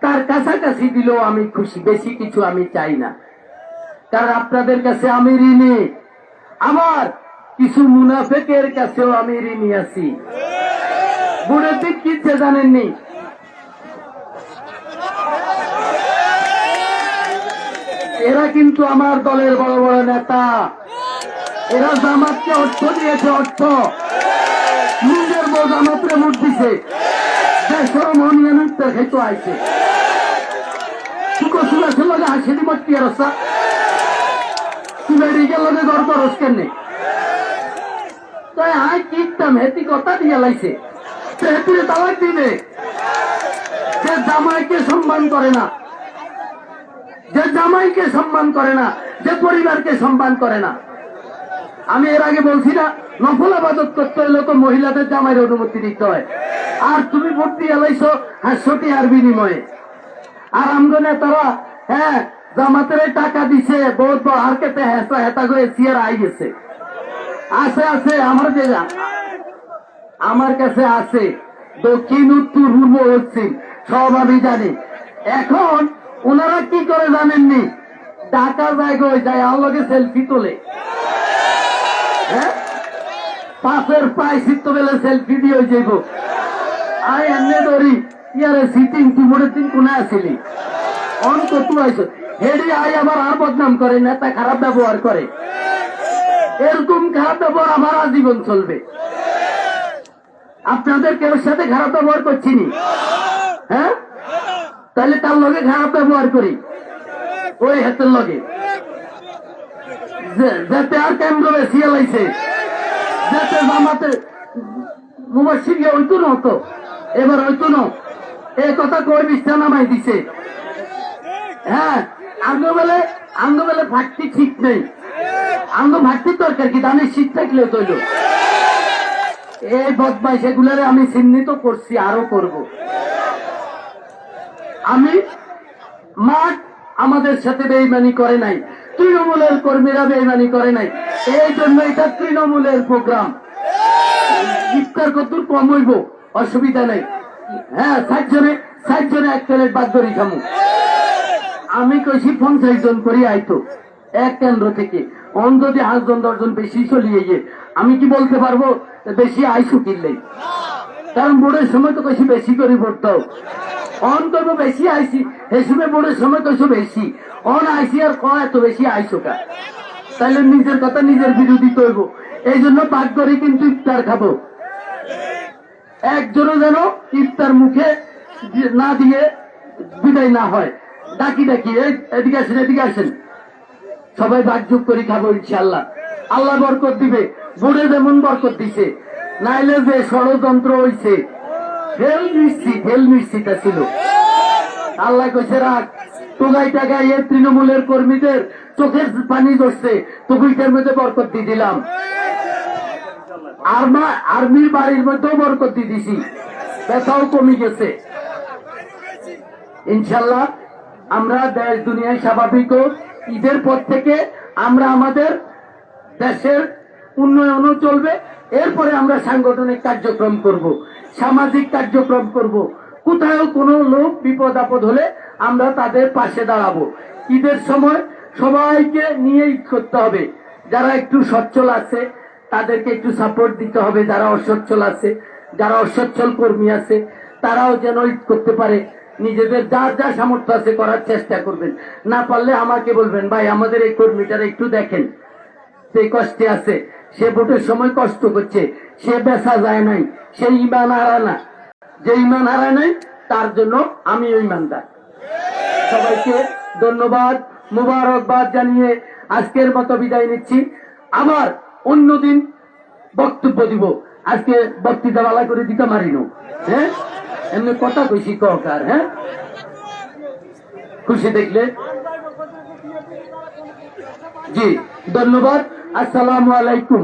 তার কাছাকাছি দিলেও আমি খুশি, বেশি কিছু আমি চাই না। কারণ আপনাদের কাছে আমি ঋণী, আমার কিছু মুনাফেকের কাছেও আমি ঋণী আছি। বুড়ের দিক কিচ্ছে জানেননি, এরা কিন্তু আমার দলের বড় বড় নেতা, এরা জামাতকে অর্থ দিয়েছে, অর্থ নিজের বউ জামাতরে ভোট দিছে, দেশের মনিয়ানুত্তর খেতে আইছে সুকসুলাসের লগে হাসিদি মত কি অবস্থা, তুই মেডিকেল লগে ঘর করস কেনে তাই আয় কিতাম হেতি কথা দিয়ে লাইছে, হেতিরে তালাক দিবে। যে জামাইকে সম্মান করে না, যে জামাইকে সম্মান করে না, যে পরিবারকে সম্মান করে না। আমি এর আগে বলছি না, নফল আবাদত করতে হলে তো মহিলাদের জামাইয়ের অনুমতি দিতে হয়, আর তুমি ভোট দিয়ে লাইছো 500 আর বিনিময়ে। আর আমগো নেতারা হ্যাঁ জামাতের টাকা দিছে, বহুত আর কেতে হেসা হেতা করে সিয়ার আই গেছে, আছে আছে আমার জায়গা, আমার কাছে আছে দক্ষিণ উত্তর পূর্ব পশ্চিম সব আমি জানি। এখন ওনারা কি করে জানেননি, টাকা জায়গায় যায় আল্লাহকে সেলফি তোলে, হ্যাঁ পাশের পায়ে সিদ্ধ বেলে সেলফি দিয়ে যাইব। আই এমনি ধরি ইয়ারে সিটিং কিবোর্ডের দিন কোনে আসিলি অন্ত তু আইসো হেডি আই আবার আর বদনাম করে, নেতা খারাপ ব্যবহার করে। এরকম খারাপ ব্যবহার আমার আজীবন চলবে। আপনাদের কেউ সাথে খারাপ ব্যবহার করছিনি, হ্যাঁ তাহলে তার লগে খারাপ ব্যবহার করি, ওই হাতের লগে যাতে আর কেন্দ্র বেশি লাইছে, যাতে জামাতে মুবাশশির হইতো না, হতো এবার হইতো না, এই কথা কই বিছনা নামাই দিছে। হ্যাঁ আঙ্গ বেলে ফাটতি ঠিক নেই, আঙ্গ ফাটতির দরকার কি, দানের শীত থাকলেও তৈল। এই বদমাইশ এগুলারে আমি চিহ্নিত করছি, আরো করব। আমি মাঠ আমাদের সাথে বেইমানি করে নাই, তৃণমূলের কর্মীরা বেইমানি করে নাই, এই জন্য এটা তৃণমূলের প্রোগ্রাম। ইফতার কতদূর কম হইব অসুবিধা নেই, হ্যাঁ 60 জনে 1 প্লেট বাদ ধরি খামু। আমি কইছি 50 জন করি আইতো এক কেন্দ্র থেকে, অন যদি 8 জন 10 জন বেশি চলিয়ে গিয়ে আমি কি বলতে পারবো বেশি আইসু কিনলেই, কারণ বোর্ডের সময় তো কইছি বেশি করে ভোট দাও, অন করবো বেশি আইসি, এই সময় বোর্ডের সময় কইছো বেশি, অন আইসি আর ক এত বেশি আইসো কা, তাহলে নিজের কথা নিজের বিরোধী করব। এই জন্য পাক করে কিন্তু ইফতার খাবো, একজনও যেন ইফতার মুখে না দিয়ে বিদায় না হয়। ডাকি ডাকি এদিকে আসেন, এদিকে আসেন, সবাই ভাগযোগ করে খাবো ইনশাল্লাহ। আল্লাহ বরকত দিবে, বোর্ডে যেমন বরকত দিছে, নাইলে যে ষড়যন্ত্র হইছে ফেল নিশ্চিত ছিল। আল্লাহ কইছে রাখ তোগাই টাকায় এ তৃণমূলের কর্মীদের চোখের পানি ধরছে, তোগুইটার মধ্যে বরকত দিয়ে দিলাম, আর্মির বাড়ির মধ্যেও বরকত দিয়ে দিছি, ব্যথাও কমে গেছে ইনশাল্লাহ। আমরা দেশ দুনিয়ায় স্বাভাবিক, ঈদের পর থেকে আমরা আমাদের দেশের উন্নয়নও চলবে, এরপরে আমরা সাংগঠনিক কার্যক্রম করব, সামাজিক কার্যক্রম করব, কোথাও কোনো লোক বিপদ আপদ হলে আমরা তাদের পাশে দাঁড়াবো। ঈদের সময় সবাইকে নিয়ে ঈদ করতে হবে, যারা একটু সচ্ছল আছে তাদেরকে একটু সাপোর্ট দিতে হবে, যারা অসচ্ছল আছে, যারা অসচ্ছল কর্মী আছে তারাও যেন ঈদ করতে পারে, নিজেদের যার যা সামর্থ্য আছে করার চেষ্টা করবেন। না পারলে আমাকে বলবেন ভাই আমাদের এই কর্মীটারা একটু দেখেন, সে কষ্টে আছে, সে ভোটের সময় কষ্ট করছে, সে বেচা যায় নাই, সে ইমান হারায় না, যে ইমান হারায় নাই তার জন্য আমি ইমানদার। সবাইকে ধন্যবাদ, মুবারকবাদ জানিয়ে আজকের মতো বিদায় নিচ্ছি। আবার অন্যদিন বক্তব্য দিব, আজকে বক্তৃতা বালা করে দিতে মারিনো, হ্যাঁ এমনি কথা কইছি ককার, হ্যাঁ খুশি দেখলে জি ধন্যবাদ। আসসালামু আলাইকুম।